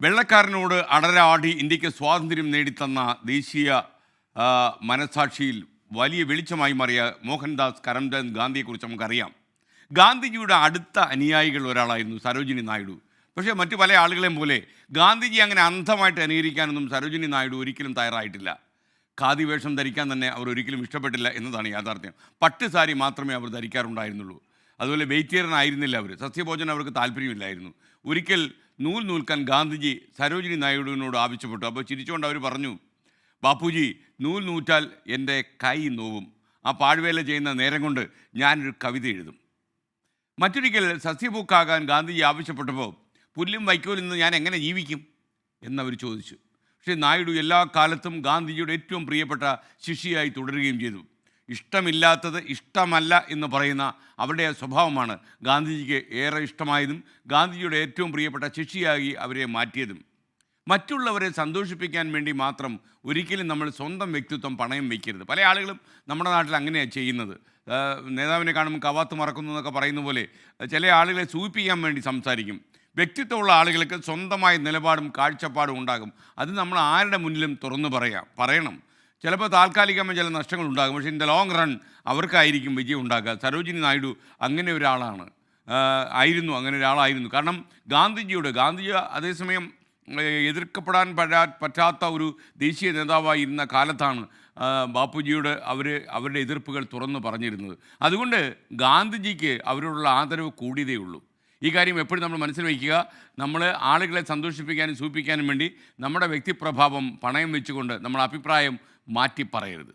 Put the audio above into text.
വെള്ളക്കാരനോട് അടരാടി ഇന്ത്യക്ക് സ്വാതന്ത്ര്യം നേടിത്തന്ന ദേശീയ മനസാക്ഷിയിൽ വലിയ വെളിച്ചമായി മാറിയ മോഹൻദാസ് കരംചന്ദ് ഗാന്ധിയെക്കുറിച്ച് നമുക്കറിയാം. ഗാന്ധിജിയുടെ അടുത്ത അനുയായികൾ ഒരാളായിരുന്നു സരോജിനി നായിഡു. പക്ഷേ മറ്റു പല ആളുകളെയും പോലെ ഗാന്ധിജി അങ്ങനെ അന്ധമായിട്ട് അനുകരിക്കാനൊന്നും സരോജിനി നായിഡു ഒരിക്കലും തയ്യാറായിട്ടില്ല. ഖാദി വേഷം ധരിക്കാൻ തന്നെ അവർ ഒരിക്കലും ഇഷ്ടപ്പെട്ടില്ല എന്നതാണ് യാഥാർത്ഥ്യം. പട്ട് സാരി മാത്രമേ അവർ ധരിക്കാറുണ്ടായിരുന്നുള്ളൂ. അതുപോലെ വെജിറ്റേറിയൻ ആയിരുന്നില്ല അവർ. സസ്യഭോജനം അവർക്ക് താല്പര്യമില്ലായിരുന്നു. ഒരിക്കൽ നൂൽ നൂൽക്കാൻ ഗാന്ധിജി സരോജിനി നായിഡുവിനോട് ആവശ്യപ്പെട്ടു. അപ്പോൾ ചിരിച്ചുകൊണ്ട് അവർ പറഞ്ഞു, ബാപ്പുജി, നൂൽ നൂറ്റാൽ എൻ്റെ കൈ നോവും. ആ പാഴ്വേല ചെയ്യുന്ന നേരം കൊണ്ട് ഞാനൊരു കവിത എഴുതും. മറ്റൊരിക്കൽ സസ്യഭൂക്കാകാൻ ഗാന്ധിജി ആവശ്യപ്പെട്ടപ്പോൾ പുല്ലും വൈക്കോലിൽ നിന്ന് ഞാൻ എങ്ങനെ ജീവിക്കും എന്നവർ ചോദിച്ചു. പക്ഷേ നായിഡു എല്ലാ കാലത്തും ഗാന്ധിജിയുടെ ഏറ്റവും പ്രിയപ്പെട്ട ശിഷ്യയായി തുടരുകയും ചെയ്തു. ഇഷ്ടമില്ലാത്തത് ഇഷ്ടമല്ല എന്ന് പറയുന്ന അവരുടെ സ്വഭാവമാണ് ഗാന്ധിജിക്ക് ഏറെ ഇഷ്ടമായതും ഗാന്ധിജിയുടെ ഏറ്റവും പ്രിയപ്പെട്ട ശിഷ്യയായി അവരെ മാറ്റിയതും. മറ്റുള്ളവരെ സന്തോഷിപ്പിക്കാൻ വേണ്ടി മാത്രം ഒരിക്കലും നമ്മൾ സ്വന്തം വ്യക്തിത്വം പണയം വയ്ക്കരുത്. പല ആളുകളും നമ്മുടെ നാട്ടിൽ അങ്ങനെയാണ് ചെയ്യുന്നത്. നേതാവിനെ കാണുമ്പോൾ കവാത്ത് മറക്കുന്നു എന്നൊക്കെ പറയുന്ന പോലെ ചില ആളുകളെ സൂചിപ്പിക്കാൻ വേണ്ടി സംസാരിക്കും. വ്യക്തിത്വമുള്ള ആളുകൾക്ക് സ്വന്തമായ നിലപാടും കാഴ്ചപ്പാടും ഉണ്ടാകും. അത് നമ്മൾ ആരുടെ മുന്നിലും തുറന്നു പറയണം. ചിലപ്പോൾ താൽക്കാലികമായി ചില നഷ്ടങ്ങൾ ഉണ്ടാകും, പക്ഷേ ഇൻ ദ ലോങ് റൺ അവർക്കായിരിക്കും വിജയം ഉണ്ടാക്കുക. സരോജിനി നായിഡു അങ്ങനെ ഒരാളാണ്, അങ്ങനെ ഒരാളായിരുന്നു. കാരണം ഗാന്ധി അതേസമയം എതിർക്കപ്പെടാൻ പറ്റാത്ത ഒരു ദേശീയ നേതാവായി ഇരുന്ന കാലത്താണ് ബാപ്പുജിയോട് അവരുടെ എതിർപ്പുകൾ തുറന്നു പറഞ്ഞിരുന്നത്. അതുകൊണ്ട് ഗാന്ധിജിക്ക് അവരോടുള്ള ആദരവ് കൂടിയതേ ഉള്ളൂ. ഈ കാര്യം എപ്പോഴും നമ്മൾ മനസ്സിൽ വയ്ക്കുക. നമ്മൾ ആളുകളെ സന്തോഷിപ്പിക്കാനും സൂചിപ്പിക്കാനും വേണ്ടി നമ്മുടെ വ്യക്തിപ്രഭാവം പണയം വെച്ചുകൊണ്ട് നമ്മൾ അഭിപ്രായം മാറ്റി പറയരുത്.